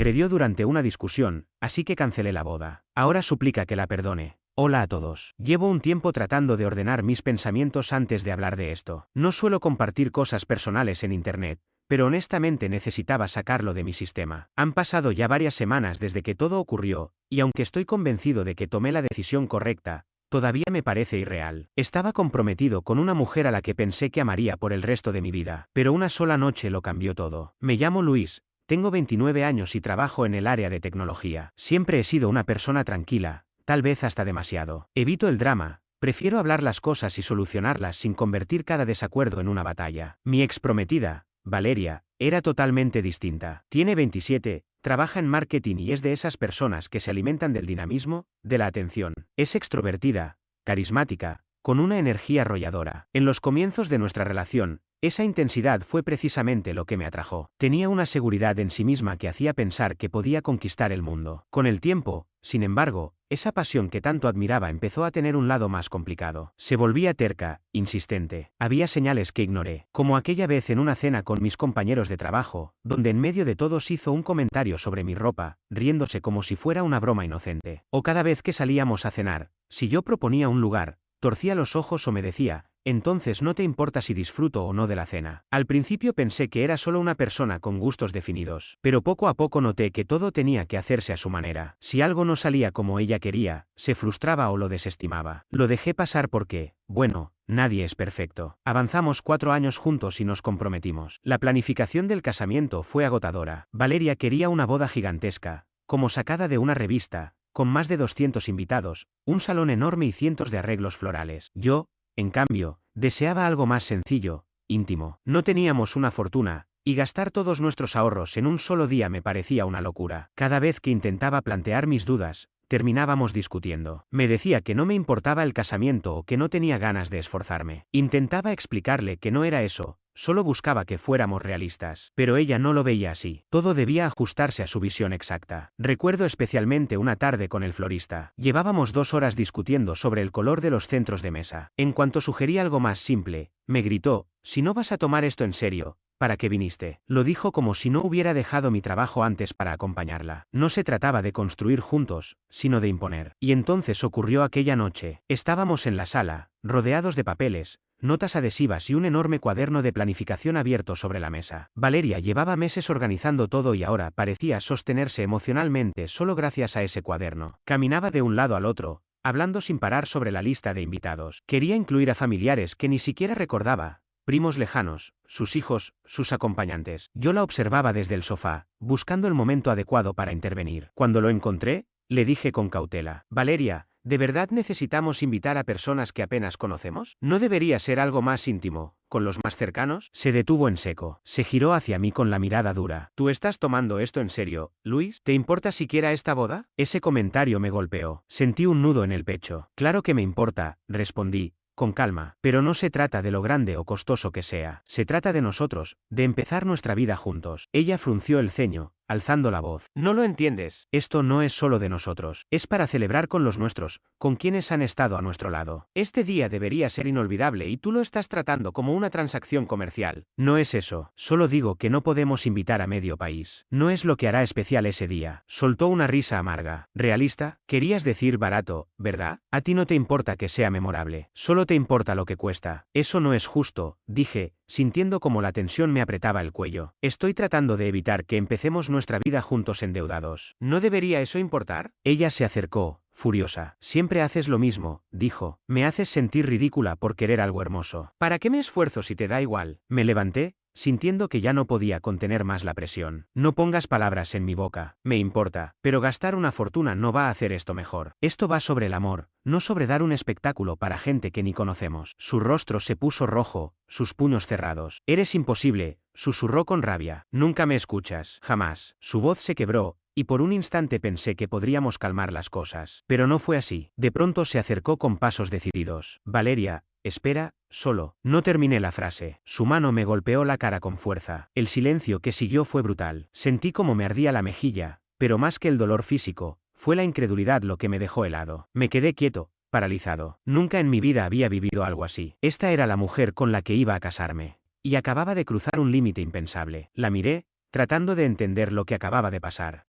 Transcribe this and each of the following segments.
agredió durante una discusión, así que cancelé la boda. Ahora suplica que la perdone. Hola a todos. Llevo un tiempo tratando de ordenar mis pensamientos antes de hablar de esto. No suelo compartir cosas personales en internet, pero honestamente necesitaba sacarlo de mi sistema. Han pasado ya varias semanas desde que todo ocurrió, y aunque estoy convencido de que tomé la decisión correcta, todavía me parece irreal. Estaba comprometido con una mujer a la que pensé que amaría por el resto de mi vida, pero una sola noche lo cambió todo. Me llamo Luis, tengo 29 años y trabajo en el área de tecnología. Siempre he sido una persona tranquila, tal vez hasta demasiado. Evito el drama, prefiero hablar las cosas y solucionarlas sin convertir cada desacuerdo en una batalla. Mi ex prometida, Valeria, era totalmente distinta. Tiene 27, trabaja en marketing y es de esas personas que se alimentan del dinamismo, de la atención. Es extrovertida, carismática, con una energía arrolladora. En los comienzos de nuestra relación, esa intensidad fue precisamente lo que me atrajo. Tenía una seguridad en sí misma que hacía pensar que podía conquistar el mundo. Con el tiempo, sin embargo, esa pasión que tanto admiraba empezó a tener un lado más complicado. Se volvía terca, insistente. Había señales que ignoré, como aquella vez en una cena con mis compañeros de trabajo, donde en medio de todos hizo un comentario sobre mi ropa, riéndose como si fuera una broma inocente. O cada vez que salíamos a cenar, si yo proponía un lugar, torcía los ojos o me decía: entonces no te importa si disfruto o no de la cena. Al principio pensé que era solo una persona con gustos definidos, pero poco a poco noté que todo tenía que hacerse a su manera. Si algo no salía como ella quería, se frustraba o lo desestimaba. Lo dejé pasar porque, bueno, nadie es perfecto. Avanzamos 4 años juntos y nos comprometimos. La planificación del casamiento fue agotadora. Valeria quería una boda gigantesca, como sacada de una revista, con más de 200 invitados, un salón enorme y cientos de arreglos florales. Yo, en cambio, deseaba algo más sencillo, íntimo. No teníamos una fortuna, y gastar todos nuestros ahorros en un solo día me parecía una locura. Cada vez que intentaba plantear mis dudas, terminábamos discutiendo. Me decía que no me importaba el casamiento o que no tenía ganas de esforzarme. Intentaba explicarle que no era eso, solo buscaba que fuéramos realistas. Pero ella no lo veía así. Todo debía ajustarse a su visión exacta. Recuerdo especialmente una tarde con el florista. Llevábamos 2 horas discutiendo sobre el color de los centros de mesa. En cuanto sugerí algo más simple, me gritó: si no vas a tomar esto en serio, ¿para qué viniste? Lo dijo como si no hubiera dejado mi trabajo antes para acompañarla. No se trataba de construir juntos, sino de imponer. Y entonces ocurrió aquella noche. Estábamos en la sala, rodeados de papeles, notas adhesivas y un enorme cuaderno de planificación abierto sobre la mesa. Valeria llevaba meses organizando todo y ahora parecía sostenerse emocionalmente solo gracias a ese cuaderno. Caminaba de un lado al otro, hablando sin parar sobre la lista de invitados. Quería incluir a familiares que ni siquiera recordaba, primos lejanos, sus hijos, sus acompañantes. Yo la observaba desde el sofá, buscando el momento adecuado para intervenir. Cuando lo encontré, le dije con cautela: Valeria, ¿de verdad necesitamos invitar a personas que apenas conocemos? ¿No debería ser algo más íntimo, con los más cercanos? Se detuvo en seco. Se giró hacia mí con la mirada dura. ¿Tú estás tomando esto en serio, Luis? ¿Te importa siquiera esta boda? Ese comentario me golpeó. Sentí un nudo en el pecho. Claro que me importa, respondí, con calma, pero no se trata de lo grande o costoso que sea. Se trata de nosotros, de empezar nuestra vida juntos. Ella frunció el ceño, alzando la voz. No lo entiendes. Esto no es solo de nosotros. Es para celebrar con los nuestros, con quienes han estado a nuestro lado. Este día debería ser inolvidable y tú lo estás tratando como una transacción comercial. No es eso. Solo digo que no podemos invitar a medio país. No es lo que hará especial ese día. Soltó una risa amarga. ¿Realista? Querías decir barato, ¿verdad? A ti no te importa que sea memorable. Solo te importa lo que cuesta. Eso no es justo, dije, sintiendo como la tensión me apretaba el cuello. Estoy tratando de evitar que empecemos nuestra vida juntos endeudados. ¿No debería eso importar? Ella se acercó, furiosa. Siempre haces lo mismo, dijo. Me haces sentir ridícula por querer algo hermoso. ¿Para qué me esfuerzo si te da igual? Me levanté, sintiendo que ya no podía contener más la presión. No pongas palabras en mi boca. Me importa, pero gastar una fortuna no va a hacer esto mejor. Esto va sobre el amor, no sobre dar un espectáculo para gente que ni conocemos. Su rostro se puso rojo, sus puños cerrados. Eres imposible, susurró con rabia. Nunca me escuchas. Jamás. Su voz se quebró, y por un instante pensé que podríamos calmar las cosas. Pero no fue así. De pronto se acercó con pasos decididos. Valeria, espera, solo. No terminé la frase. Su mano me golpeó la cara con fuerza. El silencio que siguió fue brutal. Sentí como me ardía la mejilla, pero más que el dolor físico, fue la incredulidad lo que me dejó helado. Me quedé quieto, paralizado. Nunca en mi vida había vivido algo así. Esta era la mujer con la que iba a casarme. Y acababa de cruzar un límite impensable. La miré, tratando de entender lo que acababa de pasar.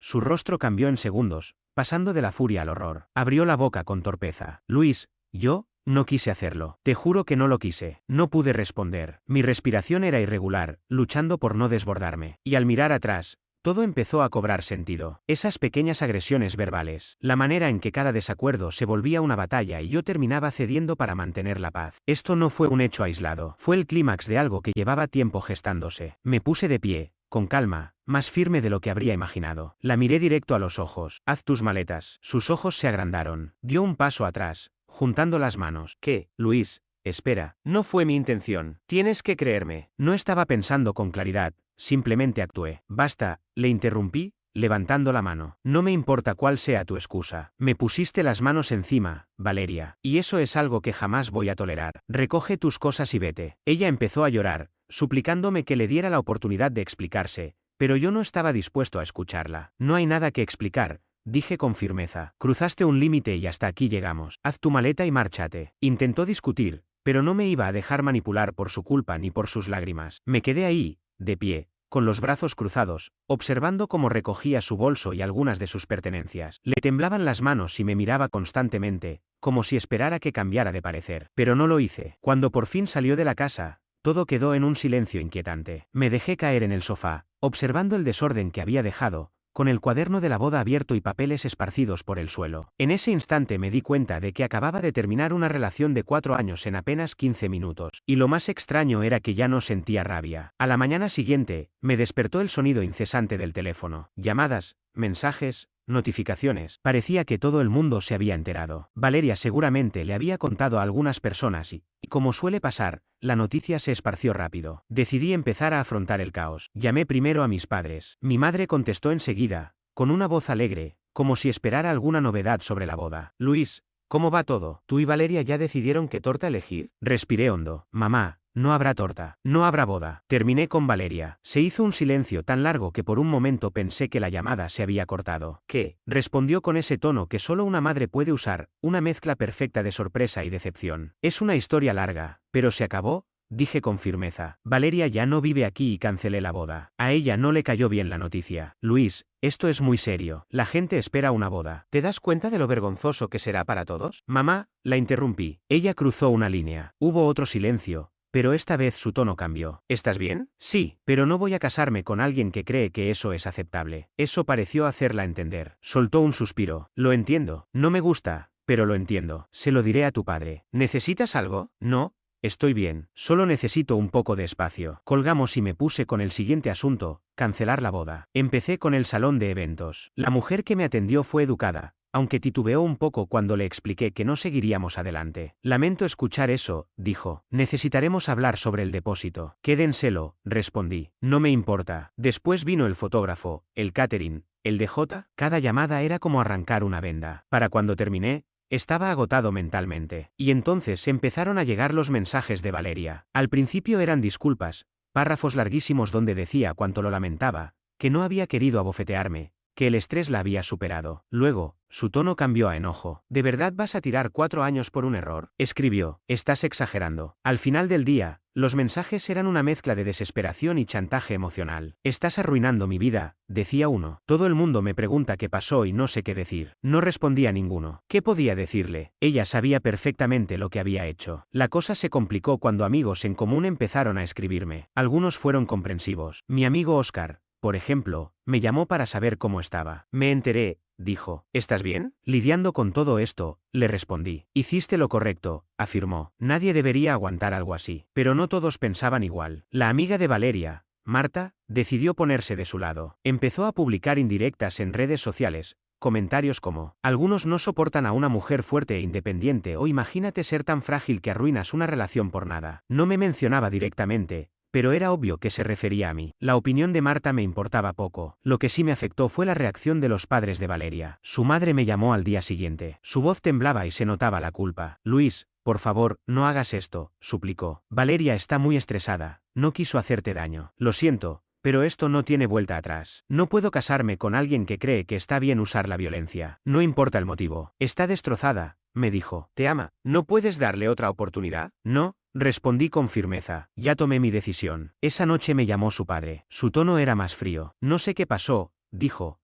Su rostro cambió en segundos, pasando de la furia al horror. Abrió la boca con torpeza. Luis, yo no quise hacerlo. Te juro que no lo quise. No pude responder. Mi respiración era irregular, luchando por no desbordarme. Y al mirar atrás, todo empezó a cobrar sentido. Esas pequeñas agresiones verbales, la manera en que cada desacuerdo se volvía una batalla y yo terminaba cediendo para mantener la paz. Esto no fue un hecho aislado, fue el clímax de algo que llevaba tiempo gestándose. Me puse de pie, con calma, más firme de lo que habría imaginado. La miré directo a los ojos. Haz tus maletas. Sus ojos se agrandaron. Dio un paso atrás, juntando las manos. ¿Qué, Luis? Espera, no fue mi intención. Tienes que creerme. No estaba pensando con claridad. Simplemente actué. Basta, le interrumpí, levantando la mano. No me importa cuál sea tu excusa. Me pusiste las manos encima, Valeria, y eso es algo que jamás voy a tolerar. Recoge tus cosas y vete. Ella empezó a llorar, suplicándome que le diera la oportunidad de explicarse, pero yo no estaba dispuesto a escucharla. No hay nada que explicar, dije con firmeza. Cruzaste un límite y hasta aquí llegamos. Haz tu maleta y márchate. Intentó discutir, pero no me iba a dejar manipular por su culpa ni por sus lágrimas. Me quedé ahí, de pie, con los brazos cruzados, observando cómo recogía su bolso y algunas de sus pertenencias. Le temblaban las manos y me miraba constantemente, como si esperara que cambiara de parecer. Pero no lo hice. Cuando por fin salió de la casa, todo quedó en un silencio inquietante. Me dejé caer en el sofá, observando el desorden que había dejado, con el cuaderno de la boda abierto y papeles esparcidos por el suelo. En ese instante me di cuenta de que acababa de terminar una relación de 4 años en apenas 15 minutos, y lo más extraño era que ya no sentía rabia. A la mañana siguiente, me despertó el sonido incesante del teléfono. Llamadas, mensajes, notificaciones. Parecía que todo el mundo se había enterado. Valeria seguramente le había contado a algunas personas y, como suele pasar, la noticia se esparció rápido. Decidí empezar a afrontar el caos. Llamé primero a mis padres. Mi madre contestó enseguida, con una voz alegre, como si esperara alguna novedad sobre la boda. Luis, ¿cómo va todo? ¿Tú y Valeria ya decidieron qué torta elegir? Respiré hondo. Mamá, no habrá torta, no habrá boda. Terminé con Valeria. Se hizo un silencio tan largo que por un momento pensé que la llamada se había cortado. ¿Qué? Respondió con ese tono que solo una madre puede usar, una mezcla perfecta de sorpresa y decepción. Es una historia larga, pero se acabó, dije con firmeza. Valeria ya no vive aquí y cancelé la boda. A ella no le cayó bien la noticia. Luis, esto es muy serio. La gente espera una boda. ¿Te das cuenta de lo vergonzoso que será para todos? Mamá, la interrumpí. Ella cruzó una línea. Hubo otro silencio, pero esta vez su tono cambió. ¿Estás bien? Sí, pero no voy a casarme con alguien que cree que eso es aceptable. Eso pareció hacerla entender. Soltó un suspiro. Lo entiendo. No me gusta, pero lo entiendo. Se lo diré a tu padre. ¿Necesitas algo? No. Estoy bien, solo necesito un poco de espacio. Colgamos y me puse con el siguiente asunto, cancelar la boda. Empecé con el salón de eventos. La mujer que me atendió fue educada, aunque titubeó un poco cuando le expliqué que no seguiríamos adelante. Lamento escuchar eso, dijo. Necesitaremos hablar sobre el depósito. Quédenselo, respondí. No me importa. Después vino el fotógrafo, el catering, el DJ. Cada llamada era como arrancar una venda. Para cuando terminé, estaba agotado mentalmente. Y entonces empezaron a llegar los mensajes de Valeria. Al principio eran disculpas, párrafos larguísimos donde decía cuánto lo lamentaba, que no había querido abofetearme, que el estrés la había superado. Luego, su tono cambió a enojo. ¿De verdad vas a tirar 4 años por un error? Escribió. Estás exagerando. Al final del día, los mensajes eran una mezcla de desesperación y chantaje emocional. Estás arruinando mi vida, decía uno. Todo el mundo me pregunta qué pasó y no sé qué decir. No respondía ninguno. ¿Qué podía decirle? Ella sabía perfectamente lo que había hecho. La cosa se complicó cuando amigos en común empezaron a escribirme. Algunos fueron comprensivos. Mi amigo Oscar, por ejemplo, me llamó para saber cómo estaba. Me enteré, dijo. ¿Estás bien? Lidiando con todo esto, le respondí. Hiciste lo correcto, afirmó. Nadie debería aguantar algo así. Pero no todos pensaban igual. La amiga de Valeria, Marta, decidió ponerse de su lado. Empezó a publicar indirectas en redes sociales, comentarios como: algunos no soportan a una mujer fuerte e independiente, o imagínate ser tan frágil que arruinas una relación por nada. No me mencionaba directamente, pero era obvio que se refería a mí. La opinión de Marta me importaba poco. Lo que sí me afectó fue la reacción de los padres de Valeria. Su madre me llamó al día siguiente. Su voz temblaba y se notaba la culpa. Luis, por favor, no hagas esto, suplicó. Valeria está muy estresada. No quiso hacerte daño. Lo siento, pero esto no tiene vuelta atrás. No puedo casarme con alguien que cree que está bien usar la violencia. No importa el motivo. Está destrozada, me dijo. Te ama. ¿No puedes darle otra oportunidad? No. Respondí con firmeza. Ya tomé mi decisión. Esa noche me llamó su padre. Su tono era más frío. No sé qué pasó, dijo,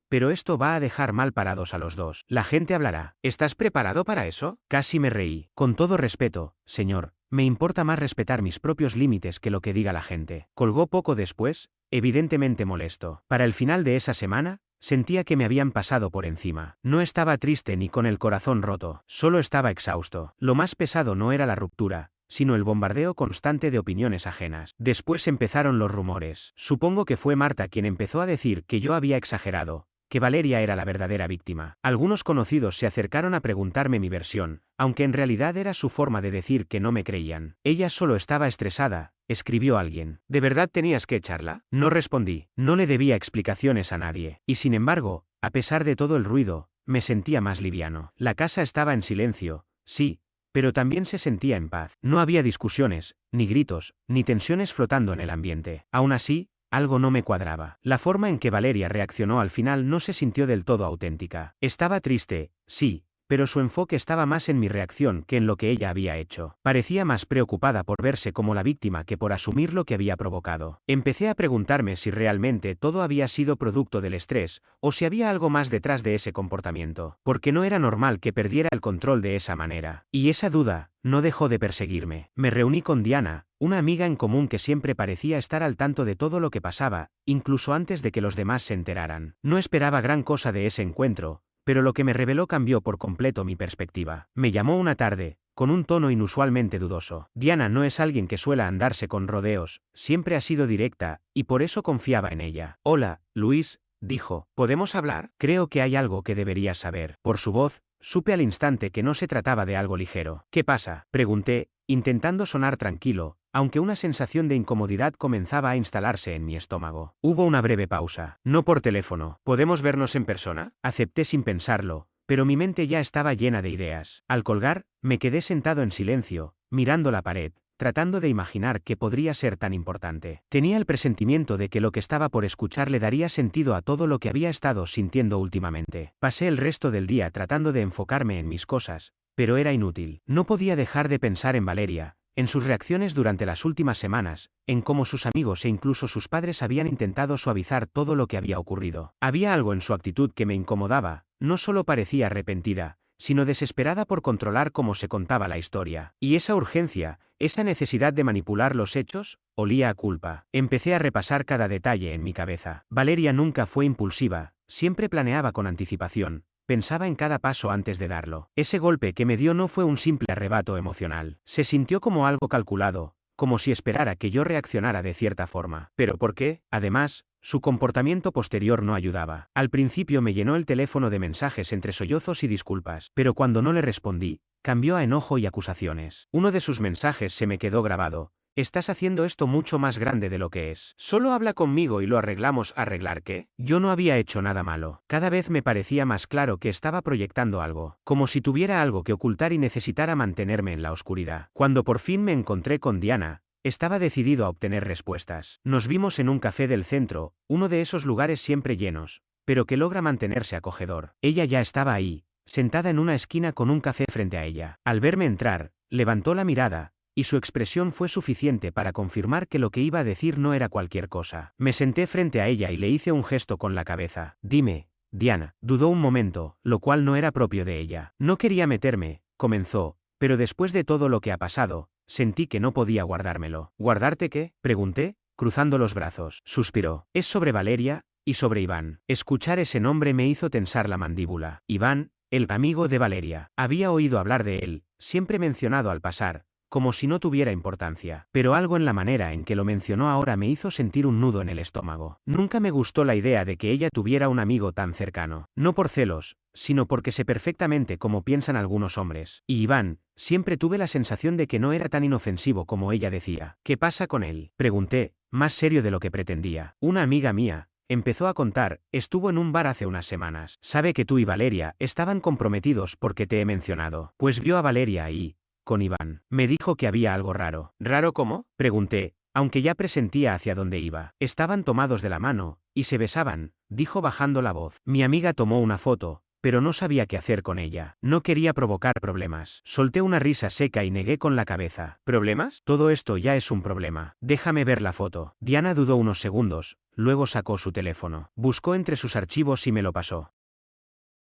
pero esto va a dejar mal parados a los dos. La gente hablará. ¿Estás preparado para eso? Casi me reí. Con todo respeto, señor, me importa más respetar mis propios límites que lo que diga la gente. Colgó poco después, evidentemente molesto. Para el final de esa semana, sentía que me habían pasado por encima. No estaba triste ni con el corazón roto, solo estaba exhausto. Lo más pesado no era la ruptura, sino el bombardeo constante de opiniones ajenas. Después empezaron los rumores. Supongo que fue Marta quien empezó a decir que yo había exagerado, que Valeria era la verdadera víctima. Algunos conocidos se acercaron a preguntarme mi versión, aunque en realidad era su forma de decir que no me creían. Ella solo estaba estresada, escribió alguien. ¿De verdad tenías que echarla? No respondí. No le debía explicaciones a nadie. Y sin embargo, a pesar de todo el ruido, me sentía más liviano. La casa estaba en silencio, sí, pero también se sentía en paz. No había discusiones, ni gritos, ni tensiones flotando en el ambiente. Aún así, algo no me cuadraba. La forma en que Valeria reaccionó al final no se sintió del todo auténtica. Estaba triste, sí, pero su enfoque estaba más en mi reacción que en lo que ella había hecho. Parecía más preocupada por verse como la víctima que por asumir lo que había provocado. Empecé a preguntarme si realmente todo había sido producto del estrés, o si había algo más detrás de ese comportamiento, porque no era normal que perdiera el control de esa manera. Y esa duda no dejó de perseguirme. Me reuní con Diana, una amiga en común que siempre parecía estar al tanto de todo lo que pasaba, incluso antes de que los demás se enteraran. No esperaba gran cosa de ese encuentro, pero lo que me reveló cambió por completo mi perspectiva. Me llamó una tarde, con un tono inusualmente dudoso. Diana no es alguien que suela andarse con rodeos, siempre ha sido directa, y por eso confiaba en ella. Hola, Luis, dijo, ¿podemos hablar? Creo que hay algo que deberías saber. Por su voz, supe al instante que no se trataba de algo ligero. ¿Qué pasa? Pregunté, intentando sonar tranquilo, aunque una sensación de incomodidad comenzaba a instalarse en mi estómago. Hubo una breve pausa. No por teléfono. ¿Podemos vernos en persona? Acepté sin pensarlo, pero mi mente ya estaba llena de ideas. Al colgar, me quedé sentado en silencio, mirando la pared, tratando de imaginar qué podría ser tan importante. Tenía el presentimiento de que lo que estaba por escuchar le daría sentido a todo lo que había estado sintiendo últimamente. Pasé el resto del día tratando de enfocarme en mis cosas, pero era inútil. No podía dejar de pensar en Valeria, en sus reacciones durante las últimas semanas, en cómo sus amigos e incluso sus padres habían intentado suavizar todo lo que había ocurrido. Había algo en su actitud que me incomodaba, no solo parecía arrepentida, sino desesperada por controlar cómo se contaba la historia. Y esa urgencia, esa necesidad de manipular los hechos, olía a culpa. Empecé a repasar cada detalle en mi cabeza. Valeria nunca fue impulsiva, siempre planeaba con anticipación. Pensaba en cada paso antes de darlo. Ese golpe que me dio no fue un simple arrebato emocional. Se sintió como algo calculado, como si esperara que yo reaccionara de cierta forma. ¿Pero por qué? Además, su comportamiento posterior no ayudaba. Al principio me llenó el teléfono de mensajes entre sollozos y disculpas, pero cuando no le respondí, cambió a enojo y acusaciones. Uno de sus mensajes se me quedó grabado. Estás haciendo esto mucho más grande de lo que es. Solo habla conmigo y lo arreglamos. ¿Arreglar qué? Yo no había hecho nada malo. Cada vez me parecía más claro que estaba proyectando algo, como si tuviera algo que ocultar y necesitara mantenerme en la oscuridad. Cuando por fin me encontré con Diana, estaba decidido a obtener respuestas. Nos vimos en un café del centro, uno de esos lugares siempre llenos, pero que logra mantenerse acogedor. Ella ya estaba ahí, sentada en una esquina con un café frente a ella. Al verme entrar, levantó la mirada, y su expresión fue suficiente para confirmar que lo que iba a decir no era cualquier cosa. Me senté frente a ella y le hice un gesto con la cabeza. Dime, Diana. Dudó un momento, lo cual no era propio de ella. No quería meterme, comenzó, pero después de todo lo que ha pasado, sentí que no podía guardármelo. ¿Guardarte qué? Pregunté, cruzando los brazos. Suspiró. Es sobre Valeria, y sobre Iván. Escuchar ese nombre me hizo tensar la mandíbula. Iván, el amigo de Valeria. Había oído hablar de él, siempre mencionado al pasar, como si no tuviera importancia. Pero algo en la manera en que lo mencionó ahora me hizo sentir un nudo en el estómago. Nunca me gustó la idea de que ella tuviera un amigo tan cercano. No por celos, sino porque sé perfectamente cómo piensan algunos hombres. Y Iván, siempre tuve la sensación de que no era tan inofensivo como ella decía. ¿Qué pasa con él? Pregunté, más serio de lo que pretendía. Una amiga mía, empezó a contar, estuvo en un bar hace unas semanas. Sabe que tú y Valeria estaban comprometidos porque te he mencionado. Pues vio a Valeria ahí, con Iván. Me dijo que había algo raro. ¿Raro cómo? Pregunté, aunque ya presentía hacia dónde iba. Estaban tomados de la mano, y se besaban, dijo bajando la voz. Mi amiga tomó una foto, pero no sabía qué hacer con ella. No quería provocar problemas. Solté una risa seca y negué con la cabeza. ¿Problemas? Todo esto ya es un problema. Déjame ver la foto. Diana dudó unos segundos, luego sacó su teléfono. Buscó entre sus archivos y me lo pasó.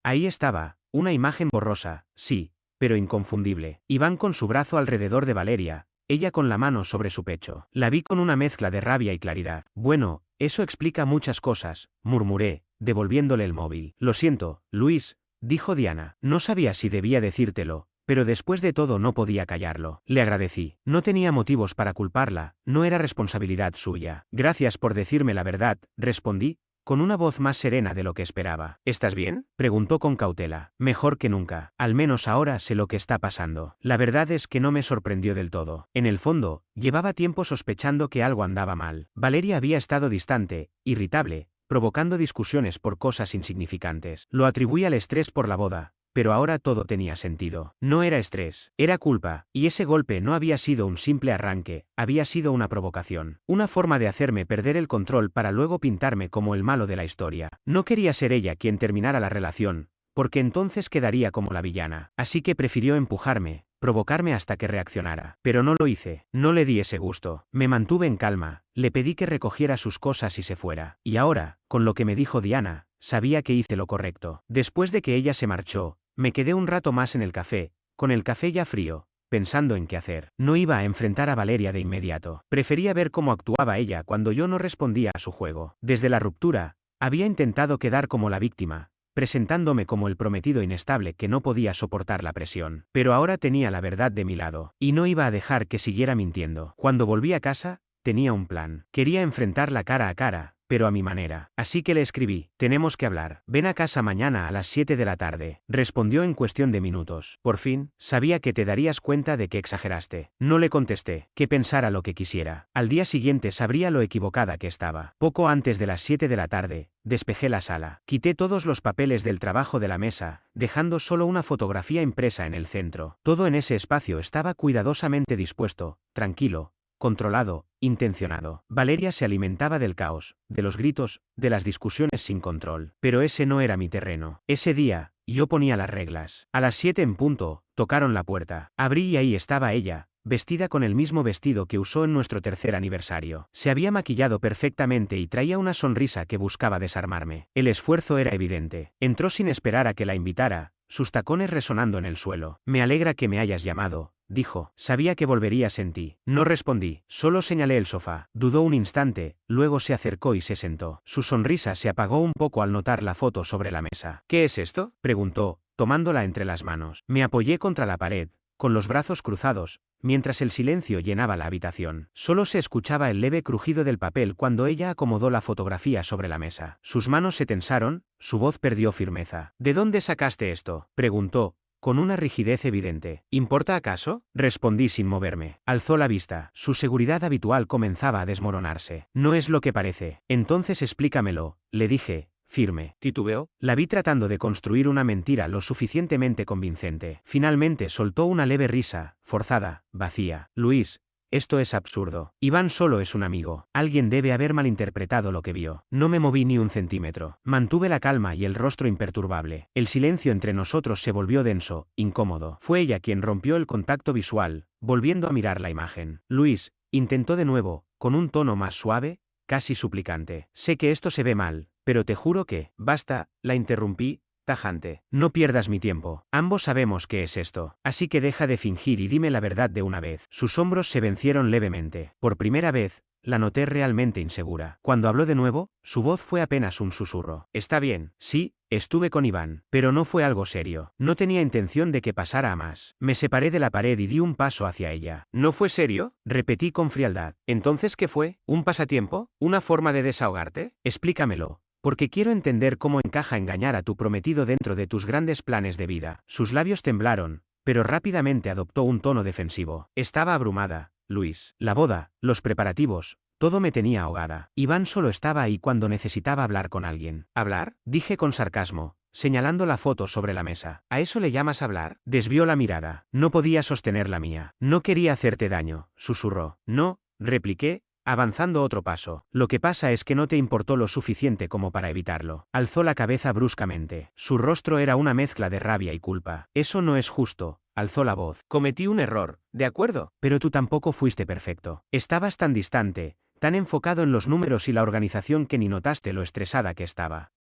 Ahí estaba, una imagen borrosa, sí, pero inconfundible. Iván con su brazo alrededor de Valeria, ella con la mano sobre su pecho. La vi con una mezcla de rabia y claridad. Bueno, eso explica muchas cosas, murmuré, devolviéndole el móvil. Lo siento, Luis, dijo Diana. No sabía si debía decírtelo, pero después de todo no podía callarlo. Le agradecí. No tenía motivos para culparla, no era responsabilidad suya. Gracias por decirme la verdad, respondí, con una voz más serena de lo que esperaba. ¿Estás bien?, preguntó con cautela. Mejor que nunca. Al menos ahora sé lo que está pasando. La verdad es que no me sorprendió del todo. En el fondo, llevaba tiempo sospechando que algo andaba mal. Valeria había estado distante, irritable, provocando discusiones por cosas insignificantes. Lo atribuí al estrés por la boda, pero ahora todo tenía sentido. No era estrés, era culpa, y ese golpe no había sido un simple arranque, había sido una provocación. Una forma de hacerme perder el control para luego pintarme como el malo de la historia. No quería ser ella quien terminara la relación, porque entonces quedaría como la villana. Así que prefirió empujarme, provocarme hasta que reaccionara. Pero no lo hice, no le di ese gusto. Me mantuve en calma, le pedí que recogiera sus cosas y se fuera. Y ahora, con lo que me dijo Diana, sabía que hice lo correcto. Después de que ella se marchó, me quedé un rato más en el café, con el café ya frío, pensando en qué hacer. No iba a enfrentar a Valeria de inmediato. Prefería ver cómo actuaba ella cuando yo no respondía a su juego. Desde la ruptura, había intentado quedar como la víctima, presentándome como el prometido inestable que no podía soportar la presión. Pero ahora tenía la verdad de mi lado, y no iba a dejar que siguiera mintiendo. Cuando volví a casa, tenía un plan. Quería enfrentarla cara a cara, pero a mi manera. Así que le escribí: tenemos que hablar. Ven a casa mañana a las 7 de la tarde. Respondió en cuestión de minutos. Por fin, sabía que te darías cuenta de que exageraste. No le contesté, que pensara lo que quisiera. Al día siguiente sabría lo equivocada que estaba. Poco antes de las 7 de la tarde, despejé la sala. Quité todos los papeles del trabajo de la mesa, dejando solo una fotografía impresa en el centro. Todo en ese espacio estaba cuidadosamente dispuesto, tranquilo, controlado, intencionado. Valeria se alimentaba del caos, de los gritos, de las discusiones sin control. Pero ese no era mi terreno. Ese día, yo ponía las reglas. A las 7 en punto, tocaron la puerta. Abrí y ahí estaba ella, vestida con el mismo vestido que usó en nuestro tercer aniversario. Se había maquillado perfectamente y traía una sonrisa que buscaba desarmarme. El esfuerzo era evidente. Entró sin esperar a que la invitara, sus tacones resonando en el suelo. Me alegra que me hayas llamado, dijo. Sabía que volverías en ti. No respondí, solo señalé el sofá. Dudó un instante, luego se acercó y se sentó. Su sonrisa se apagó un poco al notar la foto sobre la mesa. ¿Qué es esto?, preguntó, tomándola entre las manos. Me apoyé contra la pared, con los brazos cruzados, mientras el silencio llenaba la habitación. Solo se escuchaba el leve crujido del papel cuando ella acomodó la fotografía sobre la mesa. Sus manos se tensaron, su voz perdió firmeza. ¿De dónde sacaste esto?, preguntó, con una rigidez evidente. ¿Importa acaso?, respondí sin moverme. Alzó la vista. Su seguridad habitual comenzaba a desmoronarse. No es lo que parece. Entonces explícamelo, le dije, firme. Titubeó. La vi tratando de construir una mentira lo suficientemente convincente. Finalmente soltó una leve risa, forzada, vacía. Luis, esto es absurdo. Iván solo es un amigo. Alguien debe haber malinterpretado lo que vio. No me moví ni un centímetro. Mantuve la calma y el rostro imperturbable. El silencio entre nosotros se volvió denso, incómodo. Fue ella quien rompió el contacto visual, volviendo a mirar la imagen. Luis, intentó de nuevo, con un tono más suave, casi suplicante. Sé que esto se ve mal, pero te juro que... Basta, la interrumpí, tajante. No pierdas mi tiempo. Ambos sabemos qué es esto. Así que deja de fingir y dime la verdad de una vez. Sus hombros se vencieron levemente. Por primera vez, la noté realmente insegura. Cuando habló de nuevo, su voz fue apenas un susurro. Está bien, sí, estuve con Iván, pero no fue algo serio. No tenía intención de que pasara a más. Me separé de la pared y di un paso hacia ella. ¿No fue serio?, repetí con frialdad. ¿Entonces qué fue? ¿Un pasatiempo? ¿Una forma de desahogarte? Explícamelo, porque quiero entender cómo encaja engañar a tu prometido dentro de tus grandes planes de vida. Sus labios temblaron, pero rápidamente adoptó un tono defensivo. Estaba abrumada, Luis. La boda, los preparativos, todo me tenía ahogada. Iván solo estaba ahí cuando necesitaba hablar con alguien. ¿Hablar?, dije con sarcasmo, señalando la foto sobre la mesa. ¿A eso le llamas hablar? Desvió la mirada. No podía sostener la mía. No quería hacerte daño, susurró. No, repliqué, avanzando otro paso. Lo que pasa es que no te importó lo suficiente como para evitarlo. Alzó la cabeza bruscamente. Su rostro era una mezcla de rabia y culpa. Eso no es justo. Alzó la voz. Cometí un error, ¿de acuerdo? Pero tú tampoco fuiste perfecto. Estabas tan distante, tan enfocado en los números y la organización que ni notaste lo estresada que estaba.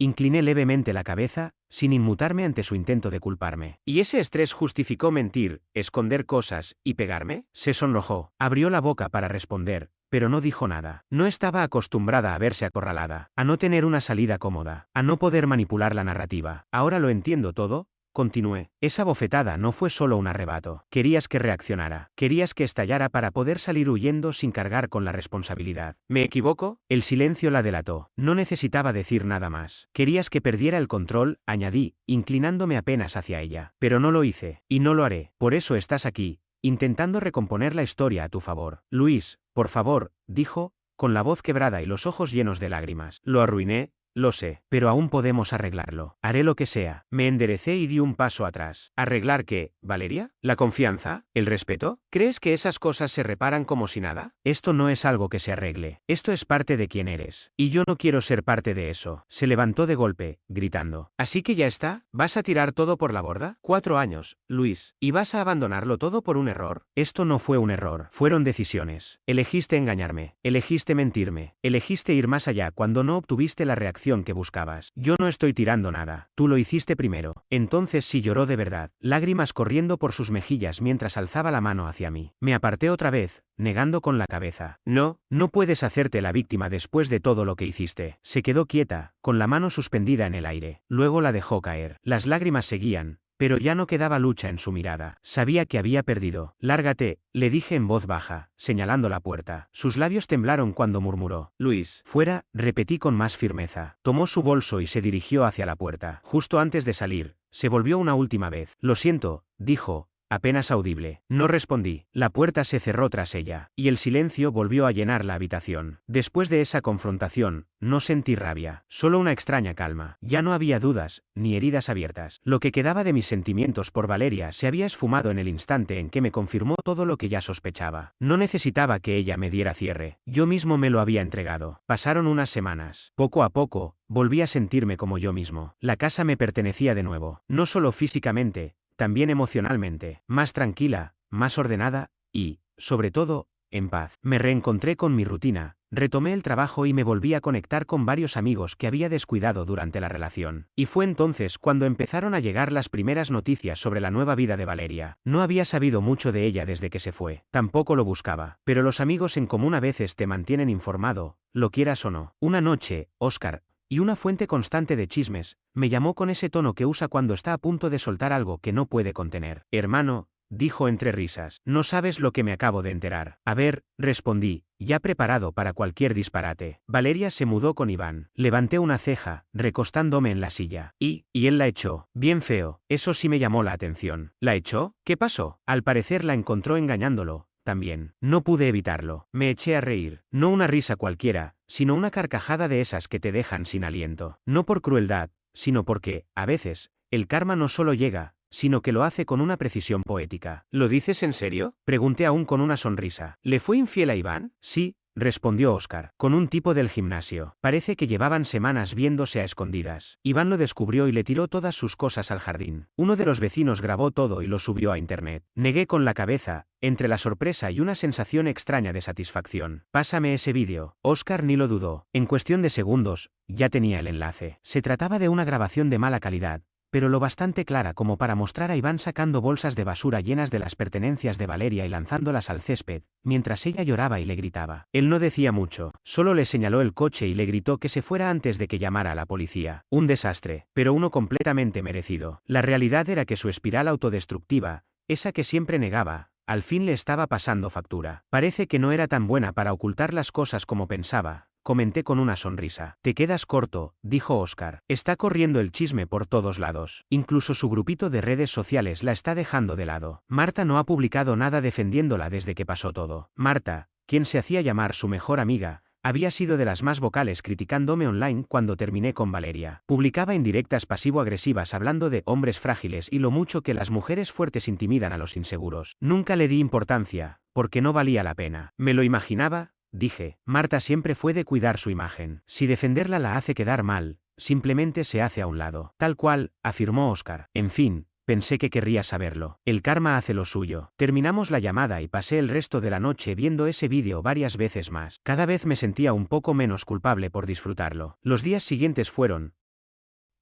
Incliné levemente la cabeza, sin inmutarme ante su intento de culparme. ¿Y ese estrés justificó mentir, esconder cosas y pegarme? Se sonrojó. Abrió la boca para responder, pero no dijo nada. No estaba acostumbrada a verse acorralada, a no tener una salida cómoda, a no poder manipular la narrativa. Ahora lo entiendo todo. Continué. Esa bofetada no fue solo un arrebato. Querías que reaccionara. Querías que estallara para poder salir huyendo sin cargar con la responsabilidad. ¿Me equivoco? El silencio la delató. No necesitaba decir nada más. Querías que perdiera el control, añadí, inclinándome apenas hacia ella. Pero no lo hice. Y no lo haré. Por eso estás aquí, intentando recomponer la historia a tu favor. Luis, por favor, dijo, con la voz quebrada y los ojos llenos de lágrimas. Lo arruiné. Lo sé, pero aún podemos arreglarlo. Haré lo que sea. Me enderecé y di un paso atrás. ¿Arreglar qué, Valeria? ¿La confianza? ¿El respeto? ¿Crees que esas cosas se reparan como si nada? Esto no es algo que se arregle. Esto es parte de quién eres. Y yo no quiero ser parte de eso. Se levantó de golpe, gritando. ¿Así que ya está? ¿Vas a tirar todo por la borda? 4 años, Luis. ¿Y vas a abandonarlo todo por un error? Esto no fue un error. Fueron decisiones. Elegiste engañarme. Elegiste mentirme. Elegiste ir más allá cuando no obtuviste la reacción que buscabas. Yo no estoy tirando nada. Tú lo hiciste primero. Entonces sí lloró de verdad, lágrimas corriendo por sus mejillas mientras alzaba la mano hacia mí. Me aparté otra vez, negando con la cabeza. No, no puedes hacerte la víctima después de todo lo que hiciste. Se quedó quieta, con la mano suspendida en el aire. Luego la dejó caer. Las lágrimas seguían, pero ya no quedaba lucha en su mirada. Sabía que había perdido. Lárgate, le dije en voz baja, señalando la puerta. Sus labios temblaron cuando murmuró. Luis. Fuera, repetí con más firmeza. Tomó su bolso y se dirigió hacia la puerta. Justo antes de salir, se volvió una última vez. Lo siento, dijo, apenas audible. No respondí. La puerta se cerró tras ella, y el silencio volvió a llenar la habitación. Después de esa confrontación, no sentí rabia, solo una extraña calma. Ya no había dudas, ni heridas abiertas. Lo que quedaba de mis sentimientos por Valeria se había esfumado en el instante en que me confirmó todo lo que ya sospechaba. No necesitaba que ella me diera cierre. Yo mismo me lo había entregado. Pasaron unas semanas. Poco a poco, volví a sentirme como yo mismo. La casa me pertenecía de nuevo, no solo físicamente, también emocionalmente, más tranquila, más ordenada, y, sobre todo, en paz. Me reencontré con mi rutina, retomé el trabajo y me volví a conectar con varios amigos que había descuidado durante la relación. Y fue entonces cuando empezaron a llegar las primeras noticias sobre la nueva vida de Valeria. No había sabido mucho de ella desde que se fue, tampoco lo buscaba, pero los amigos en común a veces te mantienen informado, lo quieras o no. Una noche, Oscar, y una fuente constante de chismes, me llamó con ese tono que usa cuando está a punto de soltar algo que no puede contener. Hermano, dijo entre risas, no sabes lo que me acabo de enterar. A ver, respondí, ya preparado para cualquier disparate. Valeria se mudó con Iván. Levanté una ceja, recostándome en la silla. Y él la echó. Bien feo, eso sí me llamó la atención. ¿La echó? ¿Qué pasó? Al parecer la encontró engañándolo. También. No pude evitarlo. Me eché a reír. No una risa cualquiera, sino una carcajada de esas que te dejan sin aliento. No por crueldad, sino porque, a veces, el karma no solo llega, sino que lo hace con una precisión poética. ¿Lo dices en serio? Pregunté aún con una sonrisa. ¿Le fue infiel a Iván? Sí, respondió Oscar, con un tipo del gimnasio. Parece que llevaban semanas viéndose a escondidas. Iván lo descubrió y le tiró todas sus cosas al jardín. Uno de los vecinos grabó todo y lo subió a internet. Negué con la cabeza, entre la sorpresa y una sensación extraña de satisfacción. Pásame ese vídeo. Oscar ni lo dudó. En cuestión de segundos, ya tenía el enlace. Se trataba de una grabación de mala calidad, pero lo bastante clara como para mostrar a Iván sacando bolsas de basura llenas de las pertenencias de Valeria y lanzándolas al césped, mientras ella lloraba y le gritaba. Él no decía mucho, solo le señaló el coche y le gritó que se fuera antes de que llamara a la policía. Un desastre, pero uno completamente merecido. La realidad era que su espiral autodestructiva, esa que siempre negaba, al fin le estaba pasando factura. Parece que no era tan buena para ocultar las cosas como pensaba. Comenté con una sonrisa. Te quedas corto, dijo Oscar. Está corriendo el chisme por todos lados. Incluso su grupito de redes sociales la está dejando de lado. Marta no ha publicado nada defendiéndola desde que pasó todo. Marta, quien se hacía llamar su mejor amiga, había sido de las más vocales criticándome online cuando terminé con Valeria. Publicaba indirectas pasivo-agresivas hablando de hombres frágiles y lo mucho que las mujeres fuertes intimidan a los inseguros. Nunca le di importancia, porque no valía la pena. Me lo imaginaba, dije. Marta siempre fue de cuidar su imagen. Si defenderla la hace quedar mal, simplemente se hace a un lado. Tal cual, afirmó Óscar. En fin. Pensé que querría saberlo. El karma hace lo suyo. Terminamos la llamada y pasé el resto de la noche viendo ese vídeo varias veces más. Cada vez me sentía un poco menos culpable por disfrutarlo. Los días siguientes fueron,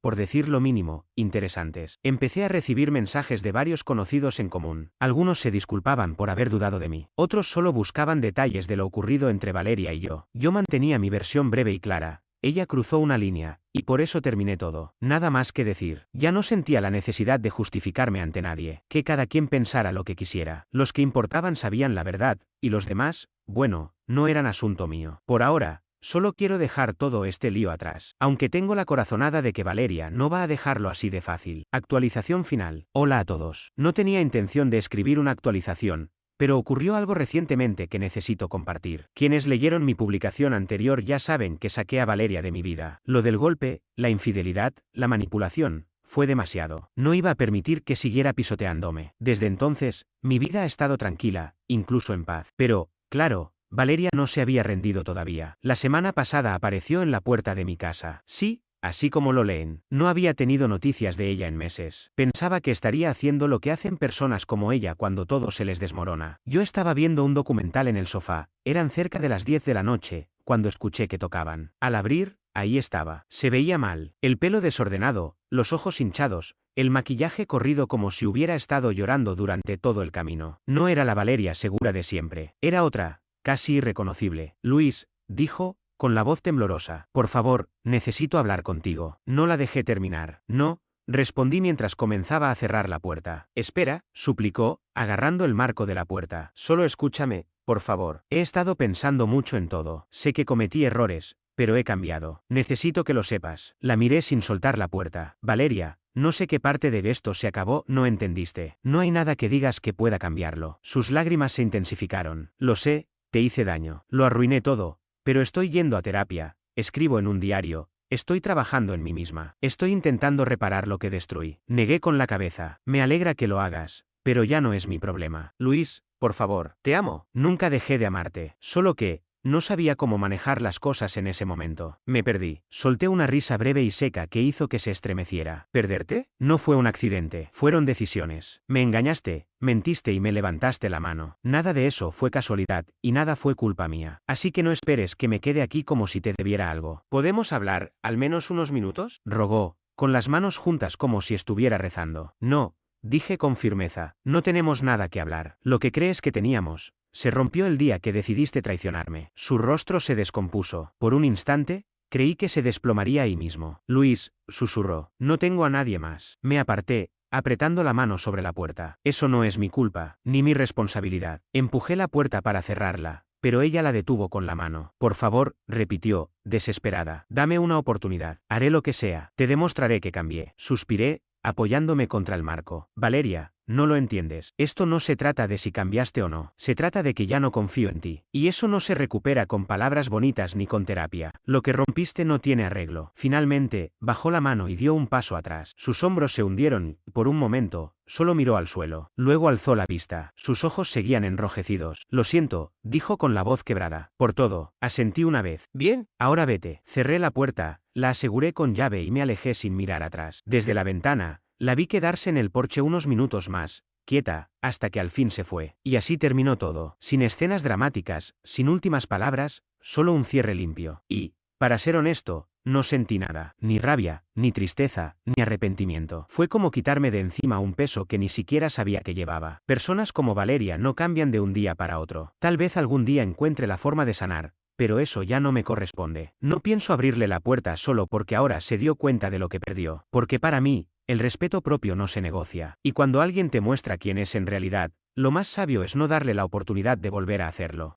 por decir lo mínimo, interesantes. Empecé a recibir mensajes de varios conocidos en común. Algunos se disculpaban por haber dudado de mí. Otros solo buscaban detalles de lo ocurrido entre Valeria y yo. Yo mantenía mi versión breve y clara. Ella cruzó una línea, y por eso terminé todo. Nada más que decir. Ya no sentía la necesidad de justificarme ante nadie. Que cada quien pensara lo que quisiera. Los que importaban sabían la verdad, y los demás, bueno, no eran asunto mío. Por ahora, solo quiero dejar todo este lío atrás. Aunque tengo la corazonada de que Valeria no va a dejarlo así de fácil. Actualización final. Hola a todos. No tenía intención de escribir una actualización, pero ocurrió algo recientemente que necesito compartir. Quienes leyeron mi publicación anterior ya saben que saqué a Valeria de mi vida. Lo del golpe, la infidelidad, la manipulación, fue demasiado. No iba a permitir que siguiera pisoteándome. Desde entonces, mi vida ha estado tranquila, incluso en paz. Pero, claro, Valeria no se había rendido todavía. La semana pasada apareció en la puerta de mi casa. Sí, así como lo leen. No había tenido noticias de ella en meses. Pensaba que estaría haciendo lo que hacen personas como ella cuando todo se les desmorona. Yo estaba viendo un documental en el sofá. Eran cerca de las 10 de la noche, cuando escuché que tocaban. Al abrir, ahí estaba. Se veía mal. El pelo desordenado, los ojos hinchados, el maquillaje corrido como si hubiera estado llorando durante todo el camino. No era la Valeria segura de siempre. Era otra, casi irreconocible. Luis, dijo, con la voz temblorosa. Por favor, necesito hablar contigo. No la dejé terminar. No, respondí mientras comenzaba a cerrar la puerta. Espera, suplicó, agarrando el marco de la puerta. Solo escúchame, por favor. He estado pensando mucho en todo. Sé que cometí errores, pero he cambiado. Necesito que lo sepas. La miré sin soltar la puerta. Valeria, no sé qué parte de esto se acabó, no entendiste. No hay nada que digas que pueda cambiarlo. Sus lágrimas se intensificaron. Lo sé, te hice daño. Lo arruiné todo. Pero estoy yendo a terapia, escribo en un diario, estoy trabajando en mí misma, estoy intentando reparar lo que destruí. Negué con la cabeza. Me alegra que lo hagas, pero ya no es mi problema. Luis, por favor, te amo. Nunca dejé de amarte, solo que no sabía cómo manejar las cosas en ese momento. Me perdí. Solté una risa breve y seca que hizo que se estremeciera. ¿Perderte? No fue un accidente, fueron decisiones. Me engañaste, mentiste y me levantaste la mano. Nada de eso fue casualidad, y nada fue culpa mía. Así que no esperes que me quede aquí como si te debiera algo. ¿Podemos hablar, al menos unos minutos? Rogó, con las manos juntas como si estuviera rezando. No, dije con firmeza, no tenemos nada que hablar. Lo que crees que teníamos se rompió el día que decidiste traicionarme. Su rostro se descompuso. Por un instante, creí que se desplomaría ahí mismo. Luis, susurró, no tengo a nadie más. Me aparté, apretando la mano sobre la puerta. Eso no es mi culpa, ni mi responsabilidad. Empujé la puerta para cerrarla, pero ella la detuvo con la mano. Por favor, repitió, desesperada. Dame una oportunidad. Haré lo que sea. Te demostraré que cambié. Suspiré, apoyándome contra el marco. Valeria, no lo entiendes. Esto no se trata de si cambiaste o no. Se trata de que ya no confío en ti. Y eso no se recupera con palabras bonitas ni con terapia. Lo que rompiste no tiene arreglo. Finalmente, bajó la mano y dio un paso atrás. Sus hombros se hundieron, y por un momento, solo miró al suelo. Luego alzó la vista. Sus ojos seguían enrojecidos. Lo siento, dijo con la voz quebrada. Por todo, asentí una vez. Bien, ahora vete. Cerré la puerta, la aseguré con llave y me alejé sin mirar atrás. Desde la ventana, la vi quedarse en el porche unos minutos más, quieta, hasta que al fin se fue. Y así terminó todo. Sin escenas dramáticas, sin últimas palabras, solo un cierre limpio. Y, para ser honesto, no sentí nada. Ni rabia, ni tristeza, ni arrepentimiento. Fue como quitarme de encima un peso que ni siquiera sabía que llevaba. Personas como Valeria no cambian de un día para otro. Tal vez algún día encuentre la forma de sanar, pero eso ya no me corresponde. No pienso abrirle la puerta solo porque ahora se dio cuenta de lo que perdió. Porque para mí, el respeto propio no se negocia. Y cuando alguien te muestra quién es en realidad, lo más sabio es no darle la oportunidad de volver a hacerlo.